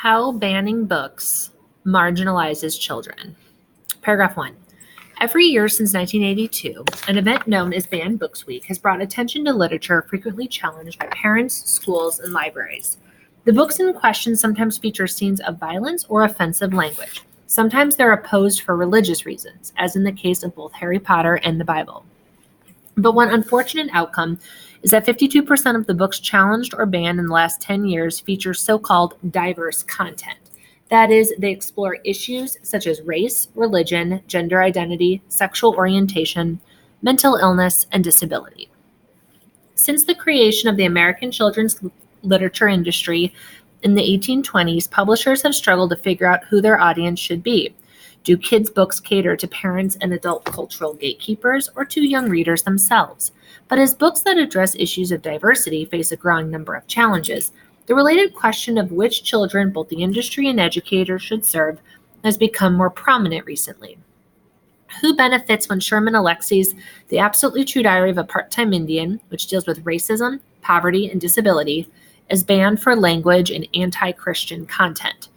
How banning books marginalizes children. Paragraph 1. Every year since 1982, an event known as Banned Books Week has brought attention to literature frequently challenged by parents, schools, and libraries. The books in question sometimes feature scenes of violence or offensive language. Sometimes they're opposed for religious reasons, as in the case of both Harry Potter and the Bible. But one unfortunate outcome is that 52% of the books challenged or banned in the last 10 years feature so-called diverse content. That is, they explore issues such as race, religion, gender identity, sexual orientation, mental illness, and disability. Since the creation of the American children's literature industry in the 1820s, publishers have struggled to figure out who their audience should be. Do kids' books cater to parents and adult cultural gatekeepers or to young readers themselves? But as books that address issues of diversity face a growing number of challenges, the related question of which children both the industry and educators should serve has become more prominent recently. Who benefits when Sherman Alexie's The Absolutely True Diary of a Part-Time Indian, which deals with racism, poverty, and disability, is banned for language and anti-Christian content?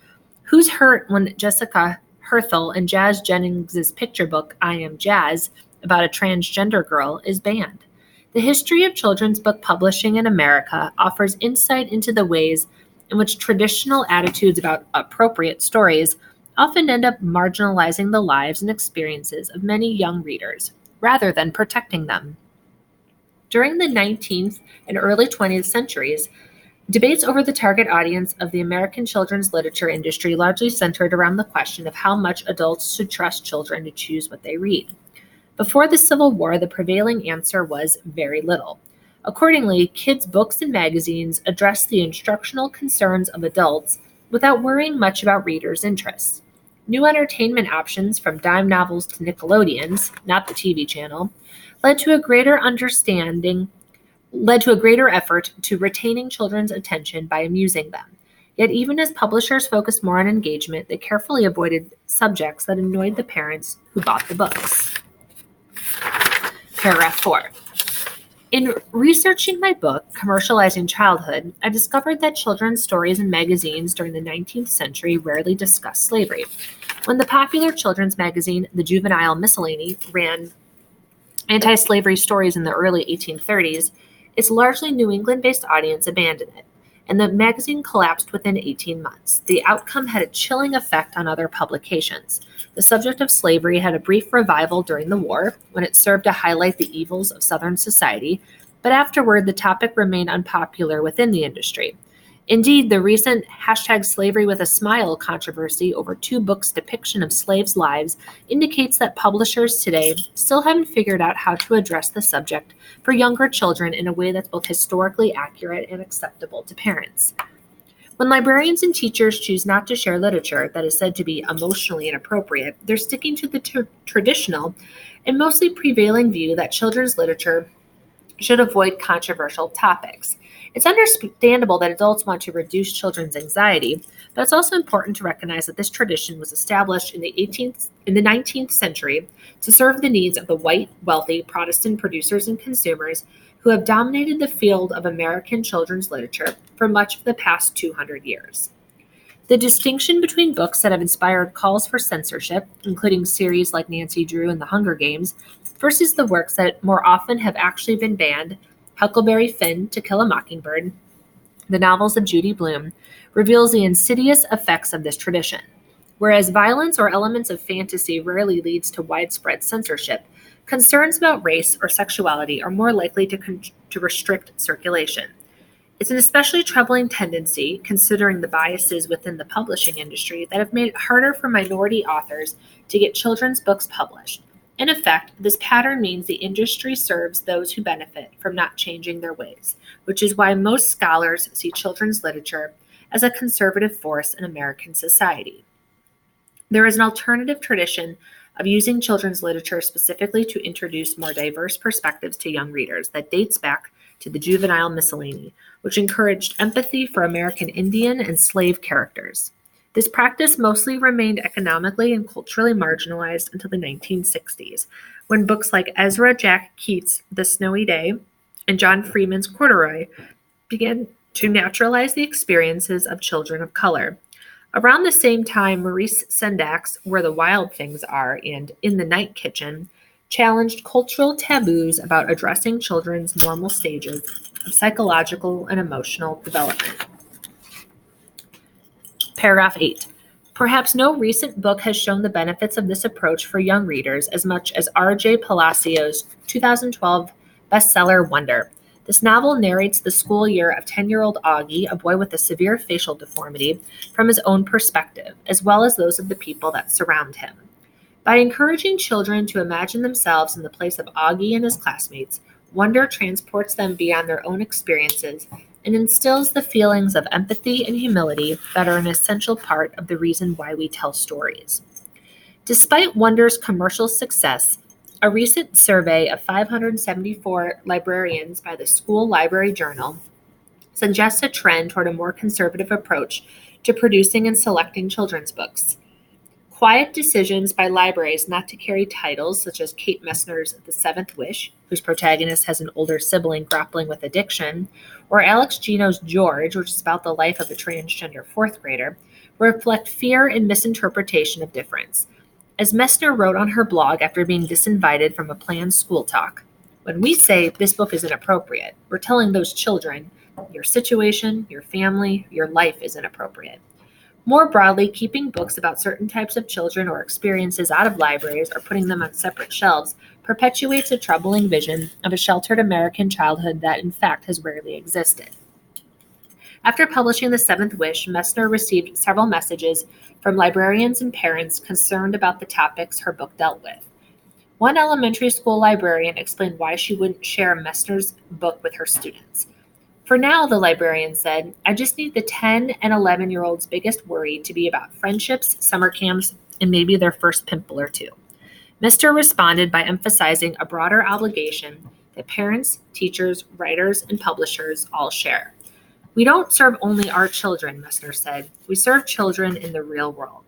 Who's hurt when Jessica Herthel and Jazz Jennings' picture book, I Am Jazz, about a transgender girl, is banned? The history of children's book publishing in America offers insight into the ways in which traditional attitudes about appropriate stories often end up marginalizing the lives and experiences of many young readers, rather than protecting them. During the 19th and early 20th centuries, debates over the target audience of the American children's literature industry largely centered around the question of how much adults should trust children to choose what they read. Before the Civil War, the prevailing answer was very little. Accordingly, kids' books and magazines addressed the instructional concerns of adults without worrying much about readers' interests. New entertainment options, from dime novels to Nickelodeons, not the TV channel, led to a greater effort to retaining children's attention by amusing them. Yet even as publishers focused more on engagement, they carefully avoided subjects that annoyed the parents who bought the books. Paragraph 4. In researching my book, Commercializing Childhood, I discovered that children's stories and magazines during the 19th century rarely discussed slavery. When the popular children's magazine, The Juvenile Miscellany, ran anti-slavery stories in the early 1830s, its largely New England-based audience abandoned it, and the magazine collapsed within 18 months. The outcome had a chilling effect on other publications. The subject of slavery had a brief revival during the war, when it served to highlight the evils of Southern society, but afterward the topic remained unpopular within the industry. Indeed, the recent #SlaveryWithASmile controversy over two books' depiction of slaves' lives indicates that publishers today still haven't figured out how to address the subject for younger children in a way that's both historically accurate and acceptable to parents. When librarians and teachers choose not to share literature that is said to be emotionally inappropriate, they're sticking to the traditional and mostly prevailing view that children's literature should avoid controversial topics. It's understandable that adults want to reduce children's anxiety, but it's also important to recognize that this tradition was established in the 19th century to serve the needs of the white, wealthy Protestant producers and consumers who have dominated the field of American children's literature for much of the past 200 years. The distinction between books that have inspired calls for censorship, including series like Nancy Drew and The Hunger Games, versus the works that more often have actually been banned, Huckleberry Finn, To Kill a Mockingbird, the novels of Judy Blume, reveals the insidious effects of this tradition. Whereas violence or elements of fantasy rarely leads to widespread censorship, concerns about race or sexuality are more likely to restrict circulation. It's an especially troubling tendency, considering the biases within the publishing industry that have made it harder for minority authors to get children's books published. In effect, this pattern means the industry serves those who benefit from not changing their ways, which is why most scholars see children's literature as a conservative force in American society. There is an alternative tradition of using children's literature specifically to introduce more diverse perspectives to young readers that dates back to the Juvenile Miscellany, which encouraged empathy for American Indian and slave characters. This practice mostly remained economically and culturally marginalized until the 1960s, when books like Ezra Jack Keats' The Snowy Day and John Freeman's Corduroy began to naturalize the experiences of children of color. Around the same time, Maurice Sendak's Where the Wild Things Are and In the Night Kitchen challenged cultural taboos about addressing children's normal stages of psychological and emotional development. Paragraph 8. Perhaps no recent book has shown the benefits of this approach for young readers as much as R.J. Palacios' 2012 bestseller Wonder. This novel narrates the school year of 10-year-old Augie, a boy with a severe facial deformity, from his own perspective, as well as those of the people that surround him. By encouraging children to imagine themselves in the place of Augie and his classmates, Wonder transports them beyond their own experiences and instills the feelings of empathy and humility that are an essential part of the reason why we tell stories. Despite Wonder's commercial success, a recent survey of 574 librarians by the School Library Journal suggests a trend toward a more conservative approach to producing and selecting children's books. Quiet decisions by libraries not to carry titles such as Kate Messner's The Seventh Wish, whose protagonist has an older sibling grappling with addiction, or Alex Gino's George, which is about the life of a transgender fourth grader, reflect fear and misinterpretation of difference. As Messner wrote on her blog after being disinvited from a planned school talk, when we say this book is inappropriate, we're telling those children, your situation, your family, your life is inappropriate. More broadly, keeping books about certain types of children or experiences out of libraries or putting them on separate shelves perpetuates a troubling vision of a sheltered American childhood that, in fact, has rarely existed. After publishing The Seventh Wish, Messner received several messages from librarians and parents concerned about the topics her book dealt with. One elementary school librarian explained why she wouldn't share Messner's book with her students. For now, the librarian said, I just need the 10 and 11-year-olds' biggest worry to be about friendships, summer camps, and maybe their first pimple or two. Mr. responded by emphasizing a broader obligation that parents, teachers, writers, and publishers all share. We don't serve only our children, Messner said. We serve children in the real world.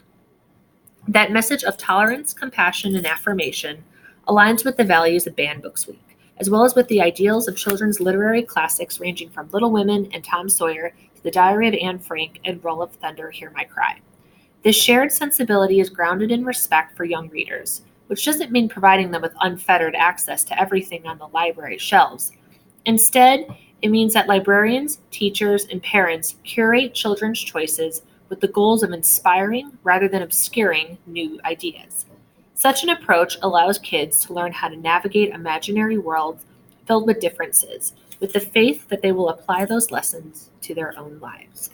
That message of tolerance, compassion, and affirmation aligns with the values of Banned Books Week, as well as with the ideals of children's literary classics ranging from Little Women and Tom Sawyer to The Diary of Anne Frank and Roll of Thunder, Hear My Cry. This shared sensibility is grounded in respect for young readers, which doesn't mean providing them with unfettered access to everything on the library shelves. Instead, it means that librarians, teachers, and parents curate children's choices with the goals of inspiring rather than obscuring new ideas. Such an approach allows kids to learn how to navigate imaginary worlds filled with differences, with the faith that they will apply those lessons to their own lives.